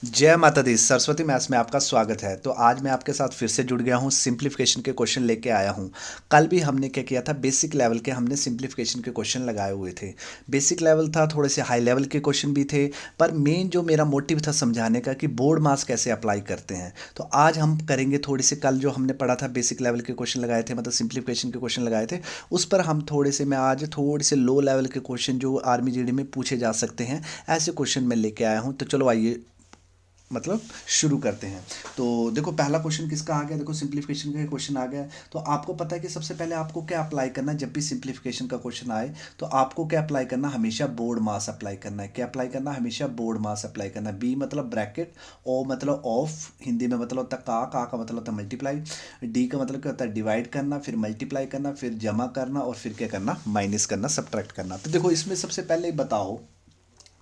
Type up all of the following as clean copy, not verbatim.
जय माता दी। सरस्वती मैथ्स में आपका स्वागत है। तो आज मैं आपके साथ फिर से जुड़ गया हूँ, सिंप्लीफिकेशन के क्वेश्चन लेके आया हूँ। कल भी हमने क्या किया था, बेसिक लेवल के हमने सिंप्लीफिकेशन के क्वेश्चन लगाए हुए थे। बेसिक लेवल था, थोड़े से हाई लेवल के क्वेश्चन भी थे, पर मेन जो मेरा मोटिव था समझाने का कि बोर्ड मास कैसे अप्लाई करते हैं। तो आज हम करेंगे थोड़ी से, कल जो हमने पढ़ा था बेसिक लेवल के क्वेश्चन लगाए थे, मतलब सिंप्लीफिकेशन के क्वेश्चन लगाए थे, उस पर हम थोड़े से, मैं आज थोड़े से लो लेवल के क्वेश्चन जो आर्मी जीडी में पूछे जा सकते हैं, ऐसे क्वेश्चन मैं लेके आया हूँ। तो चलो आइए, मतलब शुरू करते हैं। तो देखो पहला क्वेश्चन किसका आ गया, देखो सिंप्लीफिकेशन का क्वेश्चन आ गया। तो आपको पता है कि सबसे पहले आपको क्या अप्लाई करना है, जब भी सिंप्लीफिकेशन का क्वेश्चन आए तो आपको क्या अप्लाई करना, हमेशा बोर्ड मास अप्लाई करना है। क्या अप्लाई करना, हमेशा बोर्ड मास अप्लाई करना है। बी मतलब ब्रैकेट, ओ मतलब ऑफ, हिंदी में मतलब होता है का मतलब होता है मल्टीप्लाई, डी का मतलब क्या होता है डिवाइड करना, फिर मल्टीप्लाई करना, फिर जमा करना, और फिर क्या करना, माइनस करना, सब्ट्रैक्ट करना। तो देखो इसमें सबसे पहले बताओ,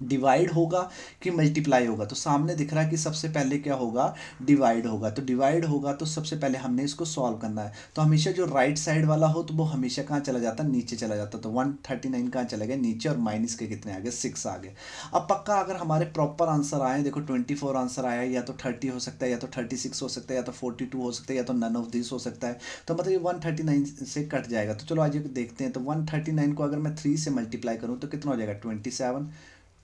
डिवाइड होगा कि मल्टीप्लाई होगा। तो सामने दिख रहा है कि सबसे पहले क्या होगा, डिवाइड होगा। तो डिवाइड होगा तो सबसे पहले हमने इसको सॉल्व करना है। तो हमेशा जो राइट साइड वाला हो तो वो हमेशा कहाँ चला जाता है, नीचे चला जाता है। तो 139 कहाँ चला गया, नीचे, और माइनस के कितने आ गए, 6 आ गए। अब पक्का अगर हमारे प्रॉपर आंसर आए, देखो 24 आंसर आया, या तो 30 हो सकता है, या तो 36 हो सकता है, या तो 42 हो सकता है, या तो नन ऑफ दिस हो सकता है। तो मतलब ये 139 से कट जाएगा। तो चलो आज ये देखते हैं। तो 139 को अगर मैं 3 से मल्टीप्लाई करूँ तो कितना हो जाएगा, 27,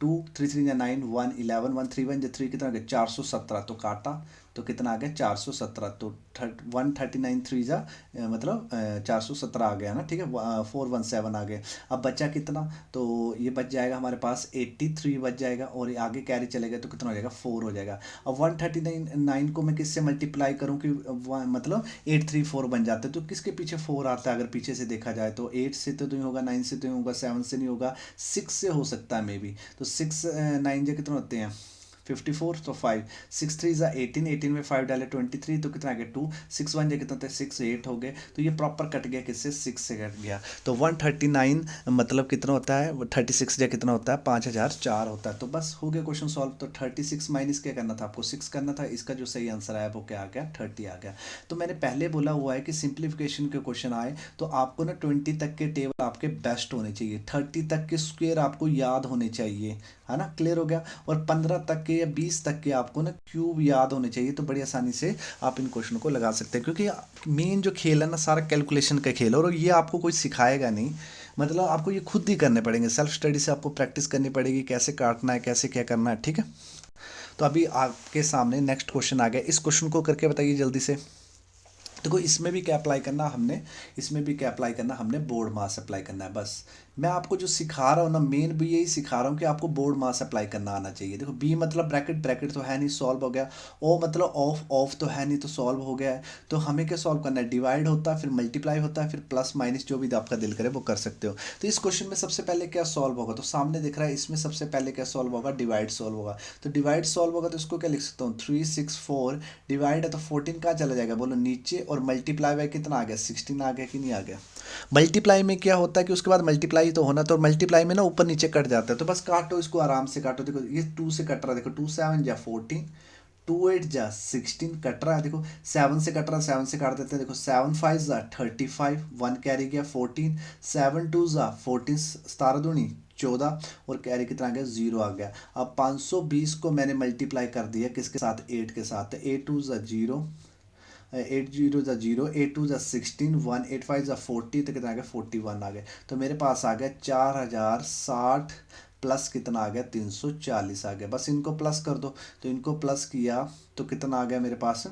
टू थ्री थ्री या 9, 1 11, 1 3 1 जो 3 कितना आ गया, 417। तो काटा तो कितना आ गया, 417। तो 139 थ्री जा मतलब 417 आ गया ना, ठीक है। 417 आ गए। अब बचा कितना, तो ये बच जाएगा हमारे पास 83 बच जाएगा, और आगे कैरी चलेगा तो कितना हो जाएगा, 4 हो जाएगा। अब 139 को मैं किससे मल्टीप्लाई करूँ कि मतलब 834 बन जाते हैं। तो किसके पीछे 4 आता है, अगर पीछे से देखा जाए तो 8 से तो नहीं होगा, 9 से तो नहीं होगा, 7 से नहीं होगा, 6 से हो सकता है मे बी। तो 6 9 जो कितने होते हैं, 54। तो 5, 6 3 जा 18, 18 में 5 डाले 23, तो कितना आ गया 2, 6 1 जो कितना होता है 6 8 हो गए। तो ये प्रॉपर कट गया, किससे, 6 से कट गया। तो 139 मतलब कितना होता है, 36 जो कितना होता है, 5004 होता है। तो बस हो गया क्वेश्चन सॉल्व। तो 36 माइनस क्या करना था आपको, 6 करना था। इसका जो सही आंसर आया वो क्या आ गया, 30 आ गया। तो मैंने पहले बोला हुआ है कि सिंप्लीफिकेशन के क्वेश्चन आए तो आपको ना 20 तक के टेबल आपके बेस्ट होने चाहिए, 30 तक के स्क्वायर आपको याद होने चाहिए, है ना, क्लियर हो गया। और 15 तक के या 20 तक के आपको ना क्यूब याद होने चाहिए। तो बड़ी आसानी से आप इन क्वेश्चन को लगा सकते हैं, क्योंकि मेन जो खेल है ना, सारा कैलकुलेशन का खेल है, और ये आपको कोई सिखाएगा नहीं। मतलब आपको ये खुद ही करने पड़ेंगे, सेल्फ स्टडी से आपको प्रैक्टिस करनी पड़ेगी, कैसे काटना है, कैसे क्या करना है, ठीक है। तो अभी आपके सामने नेक्स्ट क्वेश्चन आ गया, इस क्वेश्चन को करके बताइए जल्दी से। देखो इसमें भी क्या अप्लाई करना हमने, इसमें भी क्या अप्लाई करना हमने, बोर्ड मास अप्लाई करना है। बस मैं आपको जो सिखा रहा हूँ ना, मेन भी यही सिखा रहा हूँ कि आपको बोर्ड मास अप्लाई करना आना चाहिए। देखो बी मतलब ब्रैकेट, ब्रैकेट तो है नहीं, सॉल्व हो गया। ओ मतलब ऑफ, ऑफ तो है नहीं, तो सॉल्व हो गया है। तो हमें क्या सॉल्व करना है, डिवाइड होता है, फिर मल्टीप्लाई होता है, फिर प्लस माइनस, जो भी आपका दिल करे वो कर सकते हो। तो इस क्वेश्चन में सबसे पहले क्या सॉल्व होगा, तो सामने दिख रहा है, इसमें सबसे पहले क्या सॉल्व होगा, डिवाइड सॉल्व होगा। तो डिवाइड सॉल्व होगा तो इसको क्या लिख सकता हूँ, 3 6 4, डिवाइड है तो 14 कहाँ चला जाएगा, बोलो नीचे, और मल्टीप्लाई बाय कितना आ गया, 16 आ गया कि नहीं आ गया। मल्टीप्लाई में क्या होता है कि उसके बाद मल्टीप्लाई तो होना, तो मल्टीप्लाई में ना ऊपर नीचे कट जाता है। तो बस काटो इसको, आराम से काटो। देखो ये 2 से कट रहा है, देखो 2 7 जा 14, 2 8 जा 16 कट रहा है। देखो 7 से कट रहा है, 7 से काट देते हैं। देखो 7 5 जा 35, 1 कैरी गया 14, 7 2 जा 14, 17 दूनी 14, और कैरी कितना आ गया, 0 आ गया। अब 520 को मैंने मल्टीप्लाई कर दिया किसके साथ, 8 के साथ। 8 2 जा 0, 8 0 जा 0, 8 2 जा 16, 1 8 5 जा 40, तो कितना आ गया, 41 आ गया। तो मेरे पास आ गया 4060, प्लस कितना आ गया, 340 आ गया। बस इनको प्लस कर दो। तो इनको प्लस किया तो कितना आ गया मेरे पास,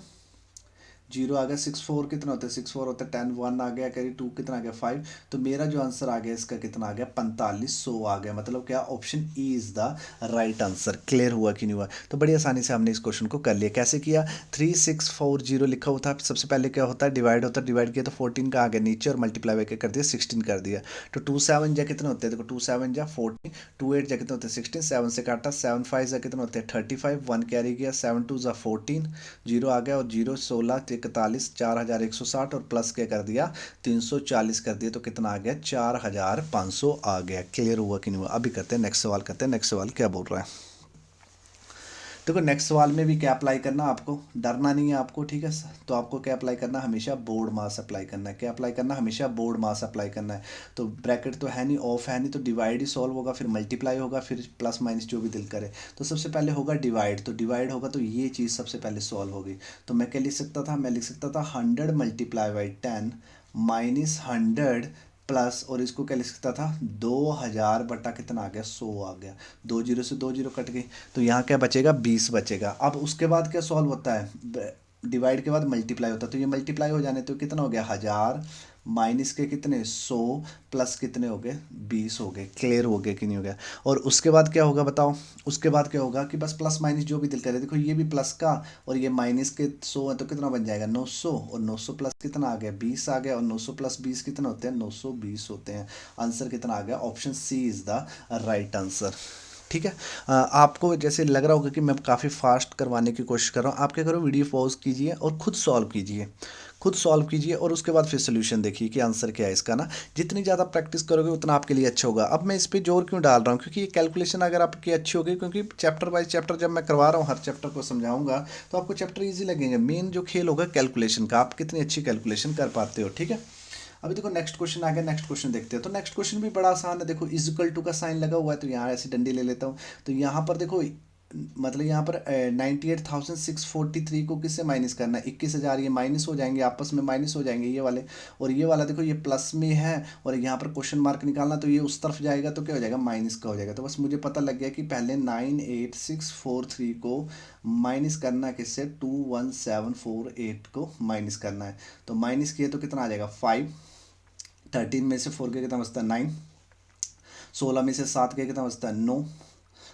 जीरो आ गया। 6 4 कितना होता है, 6 4 होता है 10, 1 आ गया, कैरी 2 कितना आ गया 5। तो मेरा जो आंसर आ गया इसका कितना आ गया, 4500 आ गया। मतलब क्या, option E is the right answer. Clear हुआ कि नहीं हुआ। तो बड़ी आसानी से हमने इस क्वेश्चन को कर लिया। कैसे किया, 3640 लिखा हुआ था, सबसे पहले क्या होता है, डिवाइड होता है, डिवाइड किया तो 14 का आ गया नीचे, और मल्टीप्लाई करके कर दिया, 16 कर दिया। तो 2 7 जा कितने होते हैं, देखो 2 7 जा 14, 2 8 जा कितने होते हैं 16, 7 से काटा, 7 5 जा कितने होते हैं 35, 1 कैरी गया, 7 2 जा 14, जीरो आ गया, और जीरो 16 41, 4160, और प्लस क्या कर दिया, 340 कर दिया। तो कितना आ गया, 4500 आ गया। क्लियर हुआ कि नहीं हुआ। अभी करते हैं नेक्स्ट सवाल, करते हैं नेक्स्ट सवाल क्या बोल रहा है। देखो नेक्स्ट सवाल में भी क्या अप्लाई करना, आपको डरना नहीं है आपको, ठीक है। तो आपको क्या अप्लाई करना, हमेशा बोर्ड मास अप्लाई करना है। क्या अप्लाई करना, हमेशा बोर्ड मास अप्लाई करना है। तो ब्रैकेट तो है नहीं, ऑफ है नहीं, तो डिवाइड ही सॉल्व होगा, फिर मल्टीप्लाई होगा, फिर प्लस माइनस जो भी दिल करे। तो सबसे पहले होगा डिवाइड, तो डिवाइड होगा तो ये चीज़ सबसे पहले सॉल्व होगी। तो मैं क्या लिख सकता था, मैं लिख सकता था 100 मल्टीप्लाई बाई 10 माइनस 100 प्लस, और इसको क्या लिख सकता था, 2000 बटा कितना आ गया, 100 आ गया। दो जीरो से दो जीरो कट गई, तो यहाँ क्या बचेगा, 20 बचेगा। अब उसके बाद क्या सॉल्व होता है, डिवाइड के बाद मल्टीप्लाई होता है, तो ये मल्टीप्लाई हो जाने तो कितना हो गया, 1000 माइनस के कितने, 100 प्लस कितने हो गए, 20 हो गए। क्लियर हो गया कि नहीं हो गया। और उसके बाद क्या होगा बताओ, उसके बाद क्या होगा कि बस प्लस माइनस जो भी दिल करे, देखो ये भी प्लस का और ये माइनस के 100 है, तो कितना बन जाएगा, 900, और 900 प्लस कितना आ गया, 20 आ गया, और 900 प्लस 20 कितना होते हैं, 920 होते हैं। आंसर कितना आ गया, option C is the right answer. ठीक है। आपको जैसे लग रहा होगा कि मैं काफ़ी फास्ट करवाने की कोशिश कर रहा हूँ, आप क्या करो, वीडियो पॉज कीजिए और खुद सॉल्व कीजिए, खुद सॉल्व कीजिए, और उसके बाद फिर सोल्यूशन देखिए कि आंसर क्या है इसका ना। जितनी ज़्यादा प्रैक्टिस करोगे उतना आपके लिए अच्छा होगा। अब मैं इस पे जोर क्यों डाल रहा हूँ, क्योंकि ये कैलकुलेशन अगर आपकी अच्छी होगी, क्योंकि चैप्टर बाय चैप्टर जब मैं करवा रहा हूँ, हर चैप्टर को समझाऊंगा, तो आपको चैप्टर ईजी लगेंगे। मेन जो खेल होगा कैलकुलेशन का, आप कितनी अच्छी कैलकुलेशन कर पाते हो, ठीक है। अभी देखो नेक्स्ट क्वेश्चन आ गया, नेक्स्ट क्वेश्चन देखते हैं। तो नेक्स्ट क्वेश्चन भी बड़ा आसान है, देखो इजिकल टू का साइन लगा हुआ है, तो यहाँ ऐसी डंडी ले लेता हूँ। तो यहाँ पर देखो, मतलब यहाँ पर 98,643 को किससे माइनस करना है, 21,000, ये माइनस हो जाएंगे, आपस में माइनस हो जाएंगे ये वाले। और ये वाला देखो ये प्लस में है, और यहाँ पर क्वेश्चन मार्क निकालना, तो ये उस तरफ जाएगा, तो क्या हो जाएगा, माइनस का हो जाएगा। तो बस मुझे पता लग गया कि पहले 98,643 को माइनस करना है, किससे, 21748 को माइनस करना है। तो माइनस किए तो कितना आ जाएगा, 5। 13 में से 4 के कितना बचता है, 9। 16 में से 7 के कितना बचता है, 9।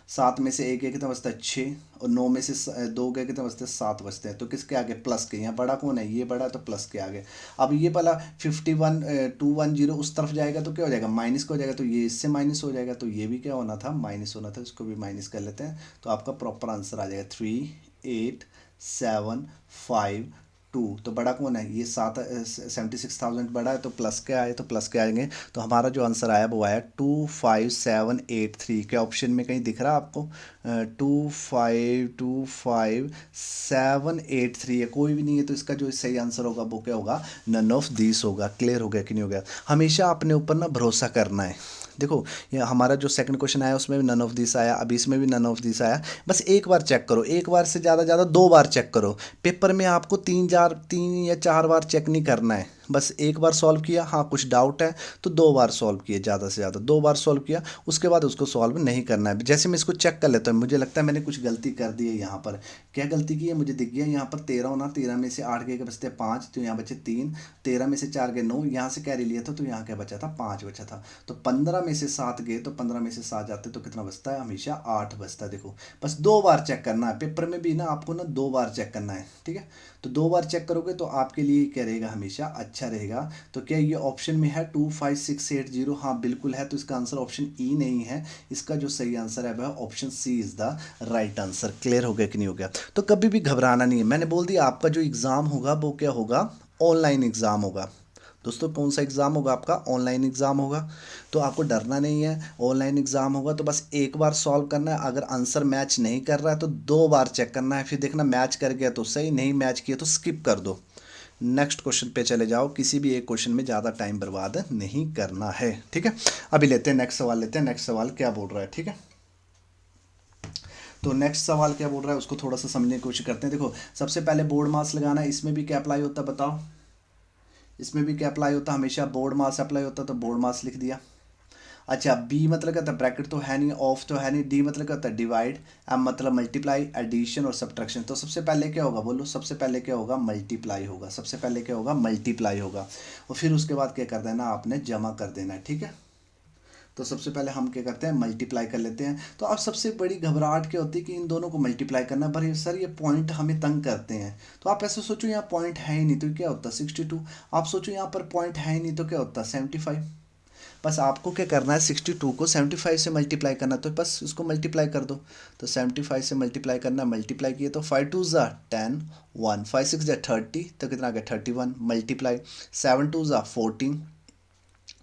7 में से 1 के कितना बचता है, 6। और 9 में से 2 के कितना बचते हैं, 7 बचते हैं। तो किसके आगे, प्लस के। यहाँ बड़ा कौन है, ये बड़ा है, तो प्लस के आगे। अब ये वाला 210 उस तरफ जाएगा, तो क्या हो जाएगा, माइनस का हो जाएगा, तो ये इससे माइनस हो जाएगा, तो ये भी क्या होना था, माइनस होना था। इसको भी माइनस कर लेते हैं, तो आपका प्रॉपर आंसर आ जाएगा 38,752। तो बड़ा कौन है, ये 76,000 बड़ा है, तो प्लस के आए, तो प्लस के आएंगे। तो हमारा जो आंसर आया वो आया 25783। क्या ऑप्शन में कहीं दिख रहा है आपको, 2525783 है, कोई भी नहीं है। तो इसका जो सही आंसर होगा वो क्या होगा, नन ऑफ दिस होगा। क्लियर हो गया कि नहीं हो गया। हमेशा अपने ऊपर ना भरोसा करना है। देखो ये हमारा जो सेकंड क्वेश्चन आया उसमें भी नन ऑफ दिस आया, अभी इसमें भी नन ऑफ दिस आया। बस एक बार चेक करो, एक बार से ज़्यादा ज़्यादा 2 बार चेक करो। पेपर में आपको 3 या 4 बार चेक नहीं करना है, बस एक बार सॉल्व किया, हाँ कुछ डाउट है तो 2 बार सॉल्व किए, ज़्यादा से ज़्यादा 2 बार सॉल्व किया, उसके बाद उसको सॉल्व नहीं करना है। जैसे मैं इसको चेक कर लेता हूँ, मुझे लगता है मैंने कुछ गलती कर दी है यहाँ पर। क्या गलती की है, मुझे दिख गया यहाँ पर 13 होना, 13 में से 8 के बचते 5, तो यहाँ बचे 3। 13 में से 4 गए 9, यहाँ से कैरी लिया था, तो यहाँ क्या बचा था, 5 बचा था। तो 15 में से 7 गए, तो 15 में से 7 जाते तो कितना बचता है, हमेशा 8 बचता है। देखो बस 2 बार चेक करना है, पेपर में भी ना आपको ना 2 बार चेक करना है, ठीक है। तो 2 बार चेक करोगे तो आपके लिए क्या रहेगा, हमेशा अच्छा रहेगा। तो क्या ये ऑप्शन में है 25680, हाँ बिल्कुल है। तो इसका आंसर ऑप्शन ई नहीं है, इसका जो सही आंसर है वह option C is the right answer. Clear हो गया कि नहीं हो गया। तो कभी भी घबराना नहीं है, मैंने बोल दिया आपका जो एग्ज़ाम होगा वो क्या होगा, ऑनलाइन एग्ज़ाम होगा। दोस्तों कौन सा एग्ज़ाम होगा आपका, ऑनलाइन एग्ज़ाम होगा। तो आपको डरना नहीं है, ऑनलाइन एग्ज़ाम होगा, तो बस एक बार सॉल्व करना है। अगर आंसर मैच नहीं कर रहा है तो 2 बार चेक करना है, फिर देखना मैच कर गया तो सही, नहीं मैच किया तो स्किप कर दो, नेक्स्ट क्वेश्चन पे चले जाओ। किसी भी एक क्वेश्चन में ज़्यादा टाइम बर्बाद नहीं करना है, ठीक है। अभी लेते हैं नेक्स्ट सवाल, लेते हैं नेक्स्ट सवाल क्या बोल रहा है, ठीक है। तो नेक्स्ट सवाल क्या बोल रहा है उसको थोड़ा सा समझने की कोशिश करते हैं। देखो सबसे पहले बोर्ड मास लगाना है, इसमें भी क्या अप्लाई होता है बताओ, इसमें भी क्या अप्लाई होता है, हमेशा बोर्ड मास अप्लाई होता है, तो बोर्ड मास लिख दिया। अच्छा बी मतलब क्या होता है, ब्रैकेट तो है नहीं, ऑफ तो है नहीं। डी मतलब क्या होता है, डिवाइड। एम मतलब मल्टीप्लाई, एडिशन और सब्ट्रैक्शन। तो सबसे पहले क्या होगा बोलो, सबसे पहले क्या होगा, मल्टीप्लाई होगा। सबसे पहले क्या होगा, मल्टीप्लाई होगा। और फिर उसके बाद क्या कर देना आपने, जमा कर देना है, ठीक है। तो सबसे पहले हम क्या करते हैं, मल्टीप्लाई कर लेते हैं। तो अब सबसे बड़ी घबराहट क्या होती है कि इन दोनों को मल्टीप्लाई करना, पर ये सर ये पॉइंट हमें तंग करते हैं। तो आप ऐसे सोचो यहाँ पॉइंट है ही नहीं तो क्या होता है 62। आप सोचो यहाँ पर पॉइंट है ही नहीं तो क्या होता है 75। बस आपको क्या करना है, 62 को 75 से मल्टीप्लाई करना, तो बस उसको मल्टीप्लाई कर दो। तो 75 से मल्टीप्लाई करना, मल्टीप्लाई किए तो 5 2 ज़ा 10, 1 5 6 ज़ा 30, तो कितना आ गया 31। मल्टीप्लाई 7 2 ज़ा 14,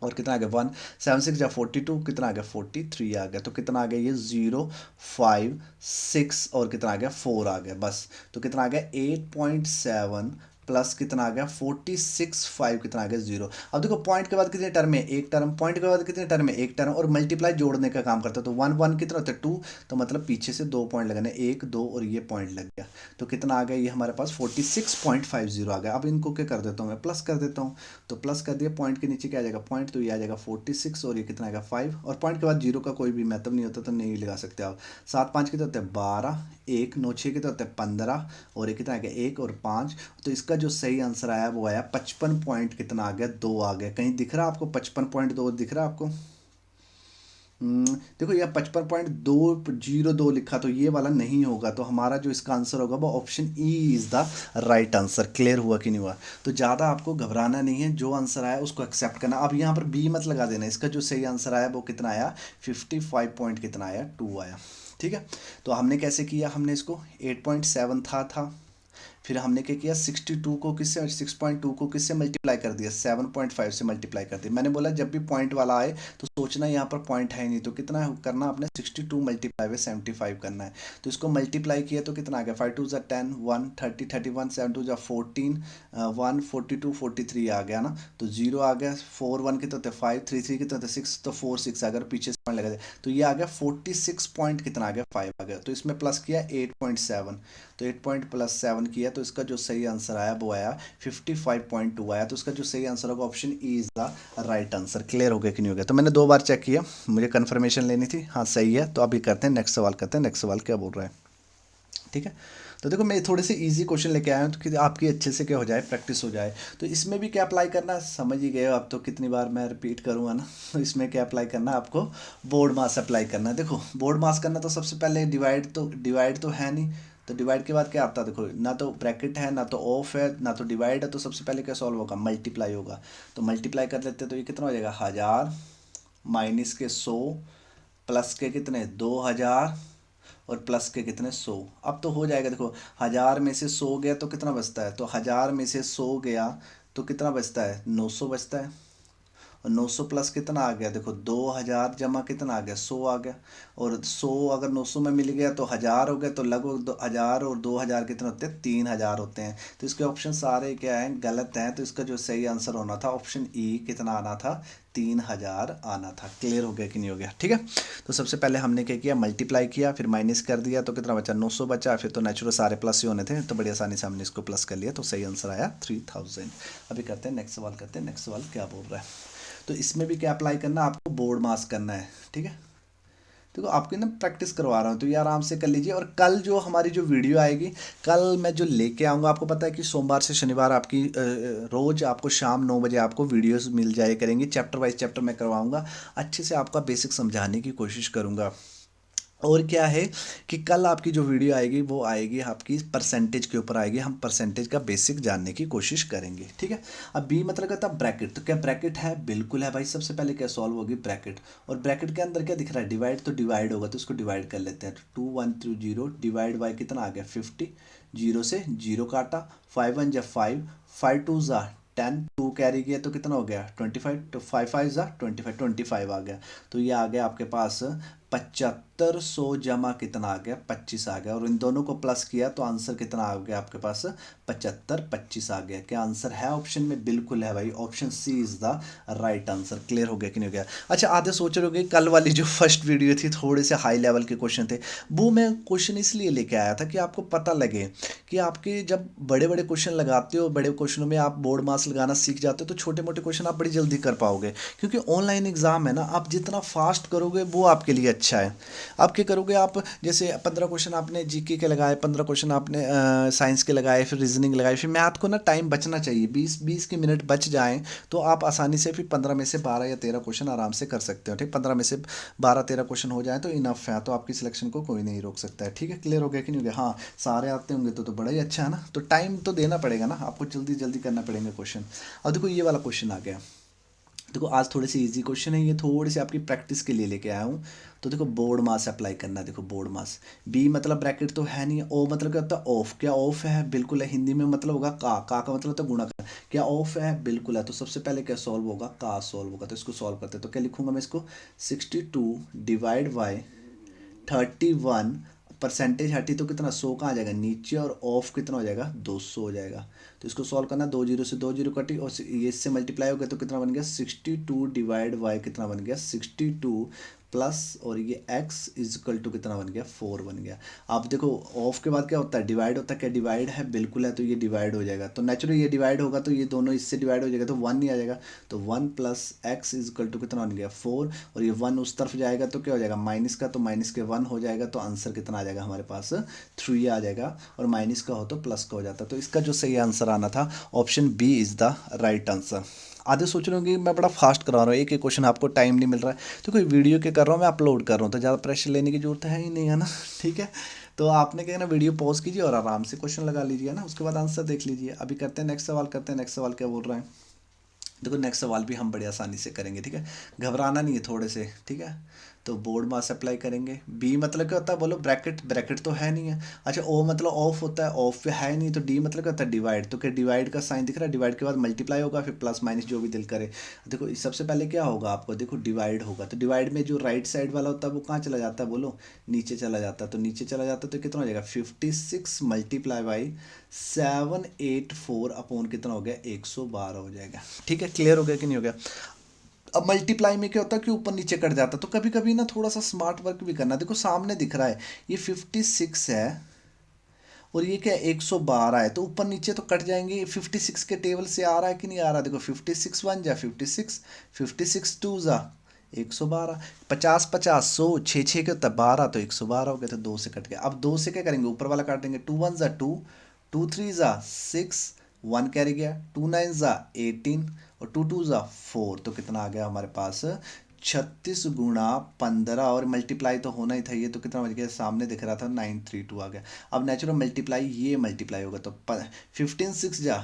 और कितना आ गया 1 7 6 जा 42, कितना आ गया 43 आ गया। तो कितना आ गया ये 0 5 6 और कितना आ गया 4 आ गया बस। तो कितना आ गया 8.7 प्लस कितना आ गया 46 5 कितना आ गया 0। अब देखो पॉइंट के बाद कितने टर्म है, एक टर्म, पॉइंट के बाद कितने टर्म है, एक टर्म, और मल्टीप्लाई जोड़ने का काम करता है। तो 1 1 कितना होता है 2, तो मतलब पीछे से 2 पॉइंट लगाने, 1 2 और ये पॉइंट लग गया। तो कितना आ गया ये हमारे पास 46.50 आ गया। अब इनको क्या कर देता हूँ मैं, प्लस कर देता हूँ। तो प्लस कर दिया, पॉइंट के नीचे क्या आ जाएगा पॉइंट, तो ये आ जाएगा 46 और ये कितना आएगा 5, और पॉइंट के बाद जीरो का कोई भी मतलब नहीं होता तो नहीं लगा सकते आप। 7 5 कितने होते हैं 12, 1 9 6 कितने होते हैं 15, और ये कितना आ गया 1 और 5। तो इसका जो सही आंसर आया वो आया 55 पॉइंट कितना आ गया 2 आ गया। कहीं दिख रहा है आपको 55.2 दिख रहा है आपको? देखो ये 55.202 लिखा, तो ये वाला नहीं होगा। तो हमारा जो इसका आंसर होगा वो option E is the right answer. Clear हुआ कि नहीं हुआ? तो ज़्यादा आपको घबराना नहीं है, जो आंसर आया उसको एक्सेप्ट करना। अब यहाँ पर बी मत लगा देना। इसका जो सही आंसर आया वो कितना आया 55 पॉइंट कितना आया 2 आया। ठीक है। तो हमने कैसे किया, हमने इसको 8.7 था, फिर हमने क्या किया 62 को किससे 6.2 को किससे मल्टीप्लाई कर दिया 7.5 से मल्टीप्लाई कर दिया। मैंने बोला जब भी पॉइंट वाला आए तो सोचना यहाँ पर पॉइंट है नहीं, तो कितना करना आपने 62 मल्टीप्लाई में 75 करना है। तो इसको मल्टीप्लाई किया तो कितना आ गया 5 2 ज़ा 10 1 30 31 7 2 ज़ा 14 1 42 43 आ गया ना। तो जीरो आ गया 4 1 कितने होते 5 3 3 कितने होते 6, तो 4 6 अगर पीछे से पॉइंट लगा दे तो ये आ गया 46 पॉइंट कितना आ गया 5 आ गया। तो इसमें प्लस किया 8.7, तो 8 पॉइंट प्लस 7 किया तो इसका जो सही आंसर आया वो आया 55.2 आया। तो इसका जो सही आंसर होगा option E is the right answer. Clear हो गया कि नहीं हो गया? तो मैंने 2 बार चेक किया, मुझे कंफर्मेशन लेनी थी, हाँ सही है। तो अभी करते हैं नेक्स्ट सवाल, करते हैं नेक्स्ट सवाल क्या बोल रहा है। ठीक है। तो देखो मैं थोड़े से इजी क्वेश्चन लेके आया हूँ तो कि आपकी अच्छे से क्या हो जाए, प्रैक्टिस हो जाए। तो इसमें भी क्या अप्लाई करना है समझ ही गए हो। अब तो कितनी बार मैं रिपीट करूँगा ना। तो इसमें क्या अप्लाई करना है आपको, बोर्ड मास अप्लाई करना है। देखो बोर्ड मास करना तो सबसे पहले डिवाइड तो है नहीं। तो डिवाइड के बाद क्या आता है, देखो ना तो ब्रैकेट है ना तो ऑफ है ना तो डिवाइड है। तो सबसे पहले क्या सॉल्व होगा, मल्टीप्लाई होगा। तो मल्टीप्लाई कर लेते हैं तो ये कितना हो जाएगा 1000 माइनस के 100 प्लस के कितने 2000 और प्लस के कितने 100। अब तो हो जाएगा। देखो 1000 में से 100 गया तो कितना बचता है, तो 1000 में से 100 गया तो कितना बचता है 900 बचता है। और 900 प्लस कितना आ गया, देखो 2000 जमा कितना आ गया 100 आ गया। और 100 अगर 900 में मिल गया तो 1000 हो गया। तो लगभग 1000 और 2000 कितने होते हैं 3000 होते हैं। तो इसके ऑप्शन सारे क्या हैं, गलत हैं। तो इसका जो सही आंसर होना था ऑप्शन ई कितना आना था 3000 आना था। क्लियर हो गया कि नहीं हो गया? ठीक है। तो सबसे पहले हमने क्या किया, मल्टीप्लाई किया, फिर माइनस कर दिया तो कितना बचा 900 बचा। फिर तो नेचुरल सारे प्लस ही होने थे, तो बड़ी आसानी से हमने इसको प्लस कर लिया। तो सही आंसर आया 3000। अभी करते हैं नेक्स्ट सवाल, करते हैं नेक्स्ट सवाल क्या बोल रहा है। तो इसमें भी क्या अप्लाई करना है आपको, बोर्ड मास करना है। ठीक है। देखो आपकी ना प्रैक्टिस करवा रहा हूँ तो ये आराम से कर लीजिए। और कल जो हमारी जो वीडियो आएगी, कल मैं जो लेके आऊँगा, आपको पता है कि सोमवार से शनिवार आपकी रोज़ आपको शाम 9 बजे आपको वीडियोस मिल जाए करेंगी। चैप्टर वाइज चैप्टर मैं करवाऊँगा, अच्छे से आपका बेसिक समझाने की कोशिश करूँगा। और क्या है कि कल आपकी जो वीडियो आएगी वो आएगी आपकी परसेंटेज के ऊपर आएगी। हम परसेंटेज का बेसिक जानने की कोशिश करेंगे। ठीक है। अब बी मतलब कहता ब्रैकेट, तो क्या ब्रैकेट है, बिल्कुल है भाई। सबसे पहले क्या सॉल्व होगी ब्रैकेट, और ब्रैकेट के अंदर क्या दिख रहा है डिवाइड, तो डिवाइड होगा तो इसको डिवाइड कर लेते हैं। 2 1 3 0 डिवाइड बाई कितना आ गया 50, जीरो से जीरो काटा, 5 1 जा 5 5 2 जा 10, 2 कैरी किया तो कितना हो गया 25, तो 5 5 जा 25 आ गया। तो ये आ गया आपके पास 7500 जमा कितना आ गया 25 आ गया। और इन दोनों को प्लस किया तो आंसर कितना आ गया आपके पास 75 25 आ गया। क्या आंसर है ऑप्शन में, बिल्कुल है भाई, option C is the right answer. Clear हो गया कि नहीं हो गया? अच्छा आधे सोच रहे होंगे कल वाली जो फर्स्ट वीडियो थी थोड़े से हाई लेवल के क्वेश्चन थे, वो मैं क्वेश्चन इसलिए लेके आया था कि आपको पता लगे कि आपके जब बड़े बड़े क्वेश्चन लगाते हो, बड़े क्वेश्चनों में आप बोर्ड मार्क्स लगाना सीख जाते हो, तो छोटे मोटे क्वेश्चन आप बड़ी जल्दी कर पाओगे। क्योंकि ऑनलाइन एग्जाम है ना, आप जितना फास्ट करोगे वो आपके लिए अच्छा है। आप क्या करोगे, आप जैसे 15 क्वेश्चन आपने जीके के लगाए, 15 क्वेश्चन आपने साइंस के लगाए, फिर रीजनिंग लगाए, फिर मैथ को ना टाइम बचना चाहिए, 20 के मिनट बच जाएं तो आप आसानी से फिर 15 में से 12 या 13 क्वेश्चन आराम से कर सकते हो। ठीक, 15 में से 12 13 क्वेश्चन हो जाए तो इनफ है, तो आपकी सिलेक्शन को कोई नहीं रोक सकता है। ठीक है। क्लियर हो गया कि नहीं हो गया? हाँ सारे आते होंगे तो बड़ा ही अच्छा है ना। तो टाइम तो देना पड़ेगा ना आपको, जल्दी जल्दी करना पड़ेगा क्वेश्चन। अब देखो ये वाला क्वेश्चन आ गया, देखो आज थोड़े से इजी क्वेश्चन है, ये थोड़ी सी आपकी प्रैक्टिस के लिए लेके आया हूँ। तो देखो बोर्ड मास अप्लाई करना है, देखो बोर्ड मास। बी मतलब ब्रैकेट तो है नहीं, ओ मतलब क्या होता है ऑफ, क्या ऑफ है, बिल्कुल है। हिंदी में मतलब होगा का मतलब होता है गुणा करना, क्या ऑफ है, बिल्कुल है। तो सबसे पहले क्या सॉल्व होगा, का सॉल्व होगा। तो इसको सॉल्व करते हैं, तो क्या लिखूंगा मैं इसको, 62 डिवाइड बाई 31, परसेंटेज हटी तो कितना 100 कहाँ आ जाएगा नीचे, और ऑफ कितना हो जाएगा 200 हो जाएगा। तो इसको सॉल्व करना, दो जीरो से दो जीरो कटी और ये इससे मल्टीप्लाई हो गया तो कितना बन गया 62 डिवाइड बाई कितना बन गया 62 प्लस, और ये x इजकल टू कितना बन गया 4 बन गया। आप देखो ऑफ के बाद क्या होता है डिवाइड होता है, क्या डिवाइड है, बिल्कुल है। तो ये डिवाइड हो जाएगा, तो नेचुरली ये डिवाइड होगा तो ये दोनों इससे डिवाइड हो जाएगा तो 1 नहीं आ जाएगा। तो 1 प्लस एक्स इजकल टू कितना बन गया 4, और ये 1 उस तरफ जाएगा तो क्या हो जाएगा माइनस का, तो माइनस के 1 हो जाएगा। तो आंसर कितना आ जाएगा हमारे पास 3 आ जाएगा, और माइनस का हो तो प्लस का हो जाता। तो इसका जो सही आंसर आना था option B is the right answer. आधे सोच रहे होंगे मैं बड़ा फास्ट करा रहा हूँ, एक एक क्वेश्चन आपको टाइम नहीं मिल रहा है। तो कोई वीडियो के कर रहा हूँ मैं, अपलोड कर रहा हूँ, तो ज़्यादा प्रेशर लेने की जरूरत है ही नहीं, है ना। ठीक है। तो आपने क्या है ना, वीडियो पॉज कीजिए और आराम से क्वेश्चन लगा लीजिए ना, उसके बाद आंसर देख लीजिए। अभी करते हैं नेक्स्ट सवाल, करते हैं नेक्स्ट सवाल क्या बोल रहा है। देखो नेक्स्ट सवाल भी हम बड़ी आसानी से करेंगे, ठीक है। घबराना नहीं है थोड़े से, ठीक है। तो बोर्ड मास अप्लाई करेंगे। बी मतलब क्या होता है बोलो, ब्रैकेट, ब्रैकेट तो है नहीं है। अच्छा ओ मतलब ऑफ होता है, ऑफ पे है नहीं। तो डी मतलब क्या होता है डिवाइड, तो क्या डिवाइड का साइन दिख रहा है, डिवाइड के बाद मल्टीप्लाई होगा, फिर प्लस माइनस जो भी दिल करे। देखो सबसे पहले क्या होगा आपको, देखो डिवाइड होगा तो डिवाइड में जो राइट साइड वाला होता है वो कहाँ चला जाता है बोलो, नीचे चला जाता है। तो नीचे चला जाता है तो कितना हो जाएगा 56 मल्टीप्लाई बाई 784 अपॉन कितना हो गया 112 हो जाएगा। ठीक है, क्लियर हो गया कि नहीं हो गया। अब मल्टीप्लाई में क्या होता है कि ऊपर नीचे कट जाता है, तो कभी कभी ना थोड़ा सा स्मार्ट वर्क भी करना। देखो सामने दिख रहा है ये 56 है, और ये क्या 112 है, तो ऊपर नीचे तो कट जाएंगे। 56 के टेबल से आ रहा है कि नहीं आ रहा, देखो 56 वन जा 56, 56 टू जा 112, 50 50 100, छः छः के होता है 12, तो 112 हो गया। तो दो से कट गया। अब दो से क्या करेंगे, ऊपर वाला काट देंगे। टू वन जा टू, टू थ्री जा सिक्स, वन कैरी गया, टू नाइन जा 18, और टू टू जा 4। तो कितना आ गया हमारे पास 36 गुणा 15, और मल्टीप्लाई तो होना ही था ये, तो कितना बच गया सामने दिख रहा था 932 आ गया। अब नेचुरल मल्टीप्लाई ये मल्टीप्लाई होगा तो 15 6 जा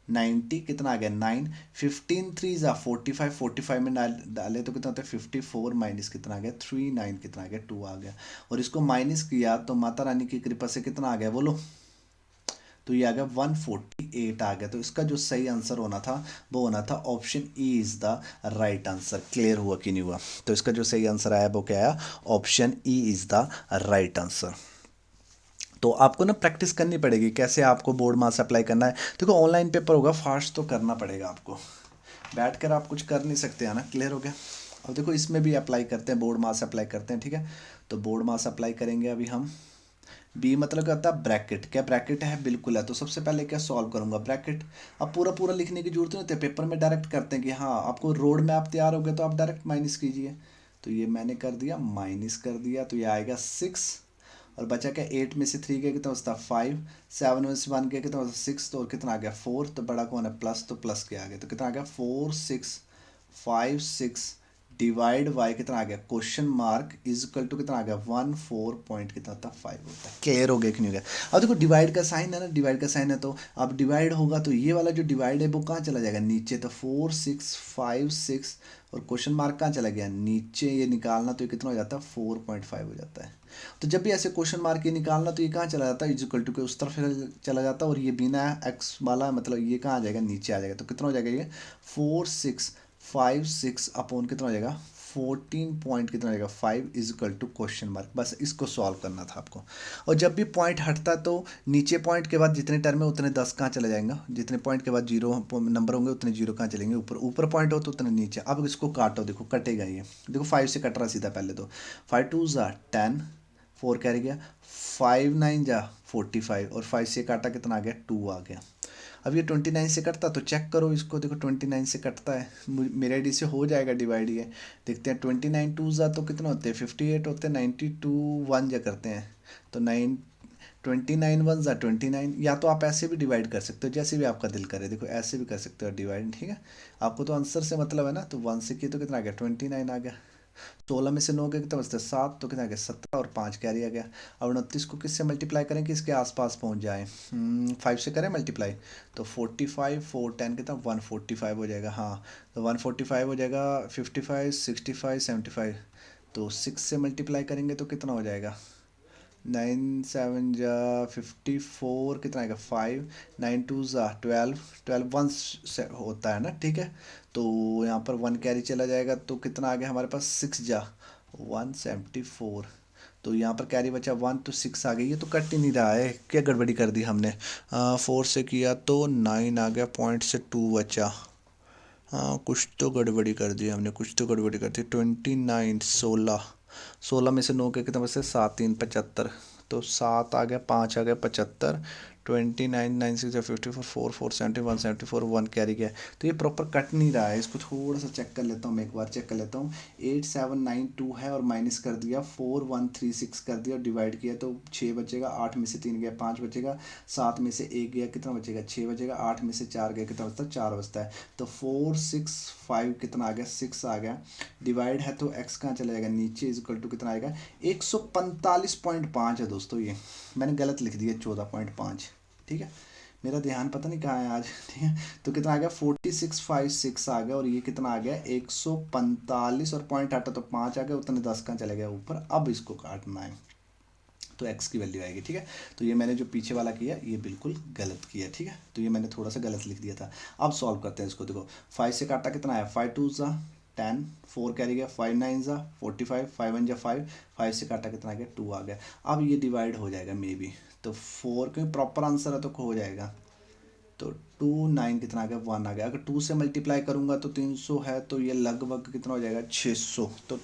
90, कितना आ गया 9, 15 3 जा 45, 45 में डाले तो कितना होता है 54 माइनस कितना आ गया 39, कितना आ गया 2 आ गया। और इसको माइनस किया तो माता रानी की कृपा से कितना आ गया बोलो, तो ये आ गया 148 आ गया। तो इसका जो सही आंसर होना था वो होना था option E is the right answer. Clear हुआ कि नहीं हुआ। तो इसका जो सही आंसर आया वो क्या आया, option E is the right answer. तो आपको ना प्रैक्टिस करनी पड़ेगी कैसे आपको बोर्ड मास अप्लाई करना है। देखो ऑनलाइन पेपर होगा, फास्ट तो करना पड़ेगा आपको, बैठ कर आप कुछ कर नहीं सकते हैं ना। क्लियर हो गया। अब देखो इसमें भी अप्लाई करते हैं, बोर्ड मास अप्लाई करते हैं, ठीक है। तो बोर्ड मास अप्लाई करेंगे अभी हम। बी मतलब क्या होता है ब्रैकेट, क्या ब्रैकेट है, बिल्कुल है। तो सबसे पहले क्या सॉल्व करूंगा ब्रैकेट। अब पूरा पूरा लिखने की जरूरत नहीं होती है, पेपर में डायरेक्ट करते हैं कि हाँ आपको रोड मैप तैयार हो गया तो आप डायरेक्ट माइनस कीजिए। तो ये मैंने कर दिया, माइनस कर दिया, तो ये आएगा 6, और बचा क्या 8 में से 3 गया कितना बचता 5, 7 में से 1 गया कितना बचता 6, तो और कितना आ गया 4, तो बड़ा कौन है प्लस, तो प्लस के आ गया। तो कितना आ गया 4 6 5 6 डिवाइड बाय कितना आ गया question mark is equal to कितना आ गया 1 4 पॉइंट कितना था 5 होता है। क्लियर हो गया कि नहीं हो गया। अब देखो डिवाइड का साइन है ना, डिवाइड का साइन है तो अब डिवाइड होगा तो ये वाला जो डिवाइड है वो कहाँ चला जाएगा नीचे, तो 4 6 5 6, और क्वेश्चन मार्क कहाँ चला गया नीचे, ये निकालना तो ये कितना हो जाता है 4.5 हो जाता है। तो जब भी ऐसे क्वेश्चन मार्क ये निकालना तो ये कहाँ चला जाता है इज इक्वल टू के उस तरफ चला जाता है, और ये बिना एक्स वाला मतलब ये कहाँ आ जाएगा नीचे आ जाएगा। तो कितना हो जाएगा ये 4 6 5 6 अपॉन कितना हो जाएगा 14 पॉइंट कितना हो जाएगा 5 is equal to question mark. बस इसको सॉल्व करना था आपको। और जब भी पॉइंट हटता तो नीचे पॉइंट के बाद जितने टर्म है उतने 10 कहाँ चले जाएंगे, जितने पॉइंट के बाद जीरो नंबर होंगे उतने जीरो कहाँ चलेंगे ऊपर, ऊपर पॉइंट हो तो उतने नीचे। अब इसको काटो, देखो कटेगा ये, देखो 5 से कट रहा सीधा पहले तो 5 2 जा 10, 4 कैरी गया, 5 9 जा 45, और 5 से काटा कितना आ गया 2 आ गया। अब ये 29 से कटता तो चेक करो इसको, देखो 29 से कटता है, मेरे आईडी से हो जाएगा डिवाइड ये। देखते हैं 29 टू जा तो कितना होते हैं 58 होते हैं, 92 वन जा करते हैं तो 9, 29 वन जा 29। या तो आप ऐसे भी डिवाइड कर सकते हो जैसे भी आपका दिल करे, देखो ऐसे भी कर सकते हो डिवाइड, ठीक है। आपको तो आंसर से मतलब है ना, तो वन से किए तो कितना आ गया 29 आ गया। 16 में से 9 गए कितना बचता है 7, तो कितना आ गया 17 और 5 कैरी आ गया। अब 29 को किससे मल्टीप्लाई करें कि इसके आसपास पहुंच जाए, 5 से करें मल्टीप्लाई, तो 45 4 10 कितना 145 हो जाएगा। हाँ, तो 145 हो जाएगा, 55 65 75, तो 6 से मल्टीप्लाई करेंगे तो कितना हो जाएगा, 9 7 जा 54 कितना आएगा 5, 9 2 जा 12, 12 वन से होता है ना, ठीक है। तो यहाँ पर 1 कैरी चला जाएगा तो कितना आ गया हमारे पास 6 जा 174, तो यहाँ पर कैरी बचा 1, तो 6 आ गई। ये तो कट ही नहीं रहा है, क्या गड़बड़ी कर दी हमने। 4 से किया तो 9 आ गया, पॉइंट से 2 बचा। हाँ, कुछ तो गड़बड़ी कर दी हमने, कुछ तो गड़बड़ी कर दी। 29 16, 16 में से 9 के कितना बचे 7 3 75, तो 7 आ गया, 5 आ गया 75। 29 9 6 या 54 4 4 70 174 1 कैरी गया। तो ये प्रॉपर कट नहीं रहा है, इसको थोड़ा सा चेक कर लेता हूँ, मैं एक बार चेक कर लेता हूँ। 8792 है और माइनस कर दिया 4136 कर दिया और डिवाइड किया तो 6 बचेगा, 8 में से 3 गया 5 बचेगा, 7 में से 1 गया कितना बचेगा 6 बचेगा, 8 में से 4 गया कितना बचता है 4 बचता है। तो 4 6 5 कितना आ गया 6 आ गया, डिवाइड है तो x कहाँ चला जाएगा नीचे, इज इक्वल टू कितना आएगा 145.5 है दोस्तों। ये मैंने गलत लिख दिया 14.5, ठीक है, मेरा ध्यान पता नहीं कहाँ है आज, ठीक है। तो कितना आ गया 4656 आ गया और ये कितना आ गया 145 और पॉइंट हटा तो 5 आ गया, उतने 10 कहाँ चले गया ऊपर। अब इसको काटना है तो x की वैल्यू आएगी, ठीक है। तो ये मैंने जो पीछे वाला किया ये बिल्कुल गलत किया, ठीक है, तो ये मैंने थोड़ा सा गलत लिख दिया था। अब सॉल्व करते हैं इसको। देखो 5 से काटा कितना आया 5 2 जा 10, 4 कैरी गया 5 9 जा 45, 5 1 जा 5, 5 से काटा कितना आ गया 2 आ गया। अब ये डिवाइड हो जाएगा मे बी, तो 4 क्योंकि प्रॉपर आंसर है तो हो जाएगा। तो 2 9 कितना आ गया 1 आ गया। अगर 2 से मल्टीप्लाई करूंगा तो 300 है, तो ये लगभग कितना हो जाएगा 600। तो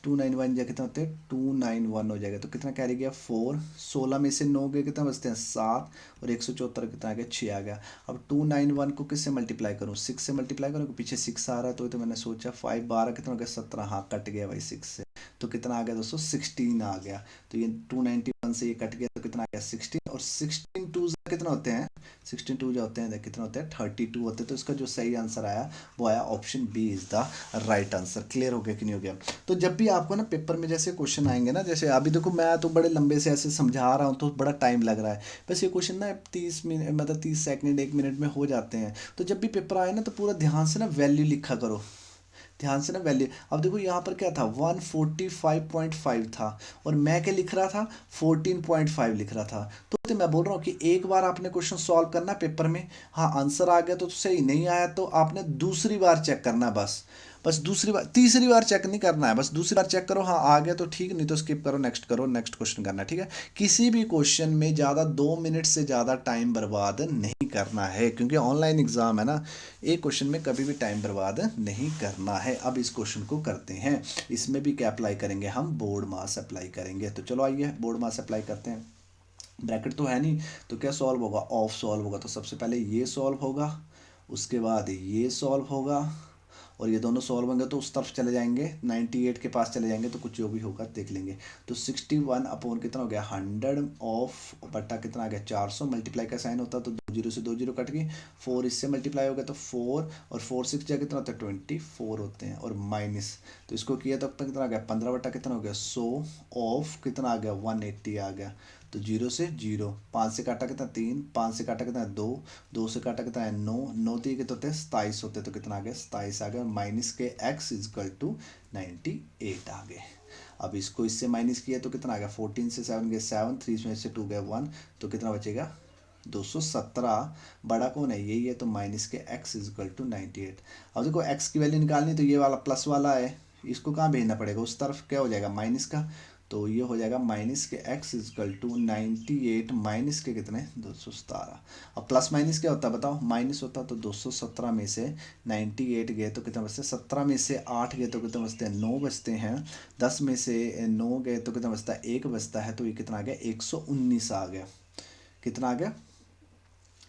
291 जा कितना होते हैं 291 हो जाएगा। तो कितना कैरी गया 4, 16 में से 9 गए कितना बचते हैं 7 और 174 कितना आ गया 6 आ गया। अब 291 को किससे मल्टीप्लाई करूँ 6 से मल्टीप्लाई करूँ, पीछे 6 आ रहा है तो मैंने सोचा 5 12 कितना हो गया 17, हाँ कट गया भाई 6 से, तो कितना आ गया दोस्तों 16 आ गया। तो ये 291 से ये कट गया तो कितना आ गया 16, और 16 2 कितना होते हैं 16 2 जो होते हैं कितना होते हैं 32 होते हैं। तो इसका जो सही आंसर आया वो आया option B is the right answer. Clear हो गया कि नहीं हो गया। तो जब भी आपको ना पेपर में जैसे क्वेश्चन आएंगे ना, जैसे अभी देखो मैं तो बड़े लंबे से ऐसे समझा रहा हूँ तो बड़ा टाइम लग रहा है, बस ये क्वेश्चन ना 30 मिनट मतलब 30 सेकंड 1 मिनट में हो जाते हैं। तो जब भी पेपर आए ना तो पूरा ध्यान से ना वैल्यू लिखा करो, ध्यान से ना वैल्यू। अब देखो यहाँ पर क्या था 145.5 था और मैं क्या लिख रहा था 14.5 लिख रहा था। तो मैं बोल रहा हूँ कि एक बार आपने क्वेश्चन सॉल्व करना पेपर में, हाँ आंसर आ गया तो सही, नहीं आया तो आपने दूसरी बार चेक करना, बस बस दूसरी बार तीसरी बार चेक नहीं करना है, बस दूसरी बार चेक करो, हाँ आ गया तो ठीक, नहीं तो स्किप करो नेक्स्ट क्वेश्चन करना, ठीक है। किसी भी क्वेश्चन में ज़्यादा 2 मिनट से ज़्यादा टाइम बर्बाद नहीं करना है, क्योंकि ऑनलाइन एग्जाम है ना, एक क्वेश्चन में कभी भी टाइम बर्बाद नहीं करना है। अब इस क्वेश्चन को करते हैं, इसमें भी क्या अप्लाई करेंगे हम बोर्ड मास अप्लाई करेंगे। तो चलो आइए बोर्ड मास अप्लाई करते हैं। ब्रैकेट तो है नहीं तो क्या सॉल्व होगा ऑफ सॉल्व होगा, तो सबसे पहले ये सॉल्व होगा, उसके बाद ये सॉल्व होगा, और ये दोनों सॉल्व होंगे तो उस तरफ चले जाएंगे 98 के पास चले जाएंगे, तो कुछ जो भी होगा देख लेंगे। तो 61 अपॉन कितना हो गया 100 ऑफ बटा कितना आ गया 400, मल्टीप्लाई का साइन होता है तो 2 जीरो से 2 जीरो कट गई, 4 इससे मल्टीप्लाई हो गया तो 4 और 4 6 जगह कितना होता है 24 होते हैं, और माइनस तो इसको किया तो अब तक कितना आ गया 15 बटा कितना हो गया 100 ऑफ कितना आ गया 180 आ गया। तो 0 से 0, 5 से काटा कितना 3, 5 से काटा कितना 2, 2 से काटा कितना है 9, 9 3 के तो होते हैं 27 होते, तो कितना आ गया 27 आ गया, माइनस के x इजकल टू 98 आ गए। अब इसको इससे माइनस किया तो कितना आ गया 14 से 7 गए 7, 3 में से 2 गए 1, तो कितना बचेगा 217। बड़ा कौन है यही है, तो माइनस के x इजकल टू 98। अब देखो x की वैल्यू निकालनी तो ये वाला प्लस वाला है, इसको कहाँ भेजना पड़ेगा उस तरफ, क्या हो जाएगा माइनस का, तो ये हो जाएगा माइनस के x इजकल टू 98 माइनस के कितने 217। अब प्लस माइनस क्या होता है बताओ, माइनस होता तो 217 में से 98 गए तो कितने बचते हैं 17 में से 8 गए तो कितने बचते हैं 9 बचते हैं, 10 में से 9 गए तो कितना बचता है 1 बचता है, तो ये कितना आ गया 119 आ गया, कितना आ गया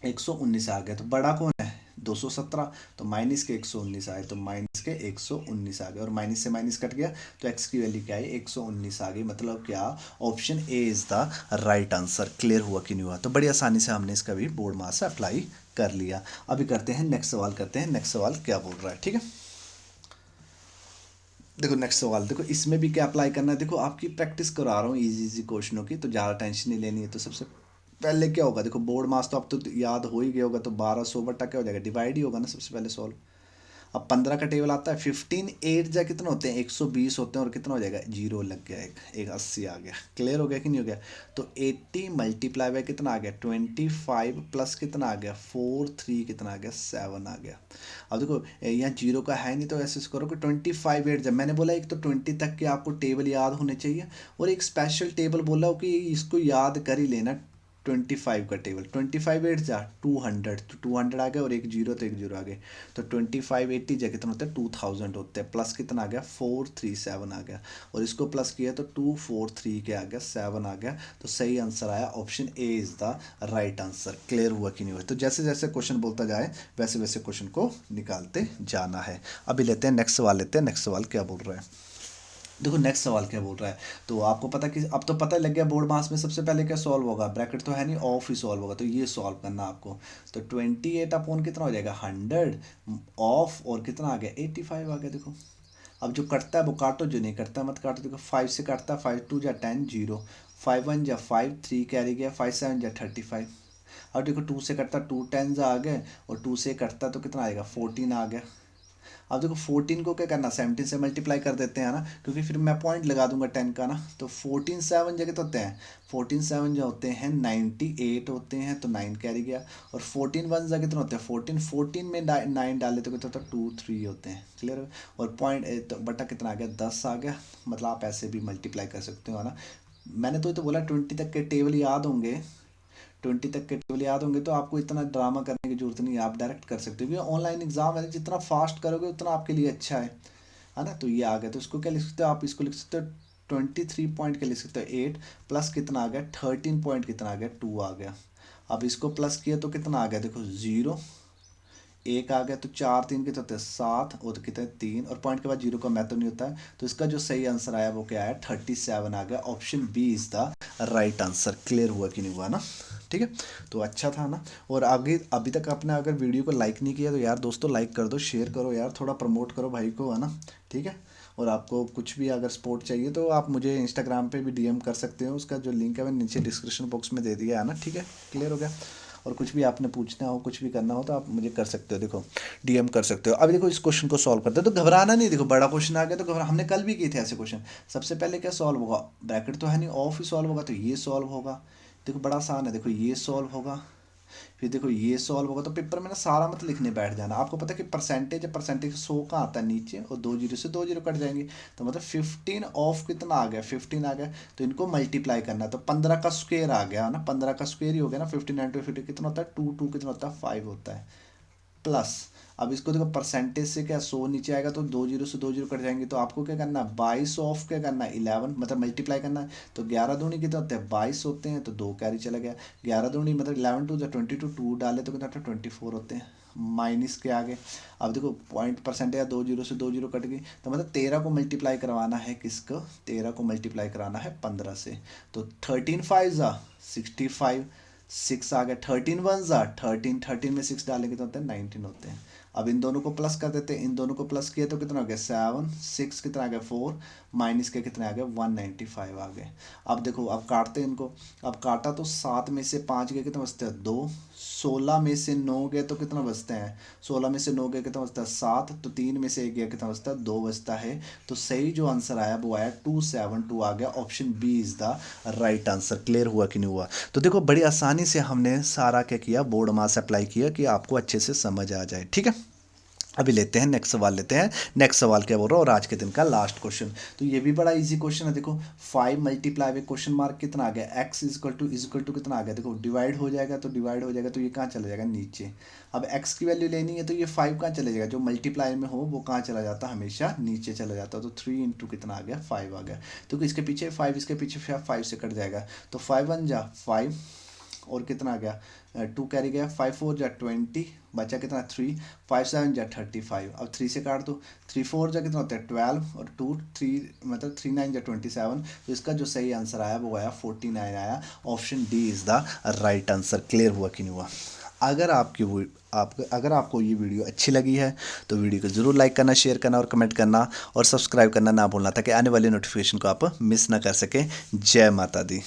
119 आ गया। तो बड़ा कौन है 217, तो माइनस के 119 आए, तो माइनस के 119 आ गए, और माइनस से माइनस कट गया तो x की वैल्यू क्या है 119 आ गई। मतलब क्या option A is the right answer. Clear हुआ कि नहीं हुआ। तो बड़ी आसानी से हमने इसका भी बोर्ड मास अप्लाई कर लिया। अभी करते हैं नेक्स्ट सवाल, करते हैं नेक्स्ट सवाल क्या बोल रहा है, ठीक है। देखो नेक्स्ट सवाल, देखो इसमें भी क्या अप्लाई करना है, देखो आपकी प्रैक्टिस करा रहा हूँ इजी इजी क्वेश्चनों की, तो ज़्यादा टेंशन नहीं लेनी है। तो सबसे पहले क्या होगा, देखो बोर्ड मास तो अब तो याद हो ही गया होगा, तो 1200 बटा क्या हो जाएगा, डिवाइड ही होगा ना सबसे पहले सॉल्व। अब 15 का टेबल आता है, 15 8 जा कितने होते हैं, 120 होते हैं, और कितना हो जाएगा, जीरो लग गया, एक 80 आ गया। क्लियर हो गया कि नहीं हो गया। तो 80 मल्टीप्लाई बाय कितना आ गया, 25 प्लस कितना आ गया, 4 3 कितना आ गया, 7 आ गया। अब देखो यहाँ जीरो का है नहीं, तो ऐसे करो कि 25 8, जब मैंने बोला एक तो 20 तक के आपको टेबल याद होने चाहिए, और एक स्पेशल टेबल बोला हो कि इसको याद कर ही लेना। 25 का टेबल, 25 8 जा 200, तो 200 आ गया, और एक जीरो तो एक जीरो आ गए। तो 25 80 जा कितना होता है, 2000 होते हैं, प्लस कितना आ गया, 437 आ गया। और इसको प्लस किया तो 243 के आ गया, 7 आ गया। तो सही आंसर आया option A is the right answer. Clear हुआ कि नहीं हुआ। तो जैसे जैसे क्वेश्चन बोलता जाए वैसे वैसे क्वेश्चन को निकालते जाना है। अभी लेते हैं नेक्स्ट सवाल, लेते हैं नेक्स्ट सवाल क्या बोल रहा है। देखो नेक्स्ट सवाल क्या बोल रहा है, तो आपको पता कि अब तो पता लग गया बोर्ड मास में सबसे पहले क्या सॉल्व होगा, ब्रैकेट तो है नहीं, ऑफ ही सॉल्व होगा, तो ये सॉल्व करना आपको। तो 28 अपॉन कितना हो जाएगा, 100 ऑफ, और कितना आ गया, 85 आ गया। देखो अब जो कटता है वो काटो, जो नहीं कटता मत काटो। देखो 5 से कटता है, 5 2 जा 10 जीरो, 5 1 जा 5 3 कैरी गया, 5 7 जा 35। अब देखो 2 से कटता, 2 10 आ गए, और 2 से कटता तो कितना आएगा, 14 आ गया। अब देखो 14 को क्या करना, 17 से मल्टीप्लाई कर देते हैं ना, क्योंकि फिर मैं पॉइंट लगा दूंगा 10 का ना। तो 14 7 जगह तो होते हैं, 14 7 जो होते हैं 98 होते हैं, तो 9 कैरी गया। और 14 1 जगह कितने होते हैं, 14 में 9 डाले तो कितना होता है, 2 3 होते हैं। क्लियर। और पॉइंट तो बटा कितना आ गया, 10 आ गया। मतलब आप ऐसे भी मल्टीप्लाई कर सकते हो ना। मैंने तो बोला 20 तक के टेबल याद होंगे, 20 तक के टेबल याद होंगे, तो आपको इतना ड्रामा करने की जरूरत नहीं है, आप डायरेक्ट कर सकते हो, क्योंकि ऑनलाइन एग्जाम है, जितना फास्ट करोगे उतना आपके लिए अच्छा है ना। तो ये आ गया, तो इसको क्या लिख सकते हो आप, इसको लिख सकते हो 23 पॉइंट के लिख सकते हो 8, प्लस कितना आ गया, 13 पॉइंट कितना आ गया, 2 आ गया। अब इसको प्लस किया तो कितना आ गया, देखो जीरो, एक आ गया, तो 4 3 कितने होते हैं, 7, और कितने 3, और पॉइंट के बाद जीरो का महत्व नहीं होता है। तो इसका जो सही आंसर आया वो क्या आया, 37 आ गया। Option B is the right answer. Clear हुआ कि नहीं हुआ ना। ठीक है, तो अच्छा था ना। और आगे अभी तक आपने अगर वीडियो को लाइक नहीं किया तो यार दोस्तों लाइक कर दो, शेयर करो यार, थोड़ा प्रमोट करो भाई को, है ना। ठीक है। और आपको कुछ भी अगर सपोर्ट चाहिए तो आप मुझे इंस्टाग्राम पे भी डीएम कर सकते हो, उसका जो लिंक है मैंने नीचे डिस्क्रिप्शन बॉक्स में दे दिया है ना। ठीक है, क्लियर हो गया। और कुछ भी आपने पूछना हो, कुछ भी करना हो, तो आप मुझे कर सकते हो, देखो डीएम कर सकते हो। अभी देखो इस क्वेश्चन को सॉल्व करते हैं, तो घबराना नहीं, देखो बड़ा क्वेश्चन आ गया तो घबरा, हमने कल भी किए थे ऐसे क्वेश्चन। सबसे पहले क्या सॉल्व होगा, ब्रैकेट तो है नहीं, ऑफ ही सॉल्व होगा, तो ये सॉल्व होगा। देखो बड़ा आसान है, देखो ये सॉल्व होगा, फिर देखो ये सॉल्व होगा। तो पेपर में ना सारा मत लिखने बैठ जाना, आपको पता है कि परसेंटेज है, परसेंटेज 100 का आता है नीचे, और 2 जीरो से 2 जीरो कट जाएंगे। तो मतलब 15 ऑफ कितना आ गया, 15 आ गया। तो इनको मल्टीप्लाई करना है, तो 15 का स्क्वेयर आ गया ना, 15 का स्क्वेयर ही हो गया ना, 15 इंटू 50 कितना होता है, 2 2 कितना होता है, 5 होता है, प्लस। अब इसको देखो परसेंटेज से क्या 100 नीचे आएगा, तो 2 जीरो से 2 जीरो कट जाएंगे, तो आपको क्या करना है, 22 ऑफ क्या करना है, 11 मतलब मल्टीप्लाई करना है। तो 11 दूनी कितने होते हैं, 22 होते हैं, तो 2 कैरी चला गया। 11 दूनी मतलब 11 टू 22, 2 डाले तो कितना होता है, 24 होते हैं, माइनस के आगे। अब देखो पॉइंट परसेंटेज 2 जीरो से 2 जीरो कट गई, तो मतलब 13 को मल्टीप्लाई करवाना है, किसको, 13 को मल्टीप्लाई कराना है 15 से। तो 13 5 ज़ा 65, 6 आ गया, 13 1 ज़ा 13, 13 में 6 डालेंगे तो होते हैं 19 होते हैं। अब इन दोनों को प्लस कर देते हैं, इन दोनों को प्लस किया तो कितना हो गया, 7 6 कितना आ गया, 4, माइनस के कितने आ गए, 195 आ गए। अब देखो अब काटते हैं इनको। अब काटा तो 7 में से 5 गए कितना बचते हैं, 2। 16 में से 9 गए तो कितना बचते हैं, 16 में से 9 गए कितना बचता है, 7। तो 3 में से 1 गया कितना बचता है, 2 बचता है। तो सही जो आंसर आया वो आया 272 आ गया। Option B is the right answer. Clear हुआ कि नहीं हुआ। तो देखो बड़ी आसानी से हमने सारा क्या किया, बोर्ड मास अप्लाई किया कि आपको अच्छे से समझ आ जाए। ठीक है, अभी लेते हैं नेक्स्ट सवाल, लेते हैं नेक्स्ट सवाल क्या बोल रहा हूँ, और आज के दिन का लास्ट क्वेश्चन। तो ये भी बड़ा इजी क्वेश्चन है। देखो 5 मल्टीप्लाई विद क्वेश्चन मार्क कितना आ गया, x इज इक्वल टू कितना आ गया, देखो डिवाइड हो जाएगा, तो डिवाइड हो जाएगा, तो ये कहाँ चला जाएगा, नीचे। अब x की वैल्यू लेनी है, तो ये 5 कहाँ चला जाएगा, जो मल्टीप्लाई में हो वो कहाँ चला जाता है, हमेशा नीचे चला जाता है। तो 3 इंटू कितना आ गया, 5 आ गया। तो इसके पीछे 5, इसके पीछे 5 से कट जाएगा, तो 5 1 जा 5, और कितना आ गया, 2 कैरी गया, 5 4 जा 20, बचा कितना 3, 5 7 जा 35। अब 3 से काट दो, 3 4 जा कितना होता है 12, और 2 3 मतलब 3 9 जा 27। तो इसका जो सही आंसर आया वो आया 49 आया। Option D is the right answer. Clear हुआ कि नहीं हुआ। अगर अगर आपको ये वीडियो अच्छी लगी है तो वीडियो को ज़रूर लाइक करना, शेयर करना और कमेंट करना और सब्सक्राइब करना ना भूलना, ताकि आने वाली नोटिफिकेशन को आप मिस ना कर सकें। जय माता दी।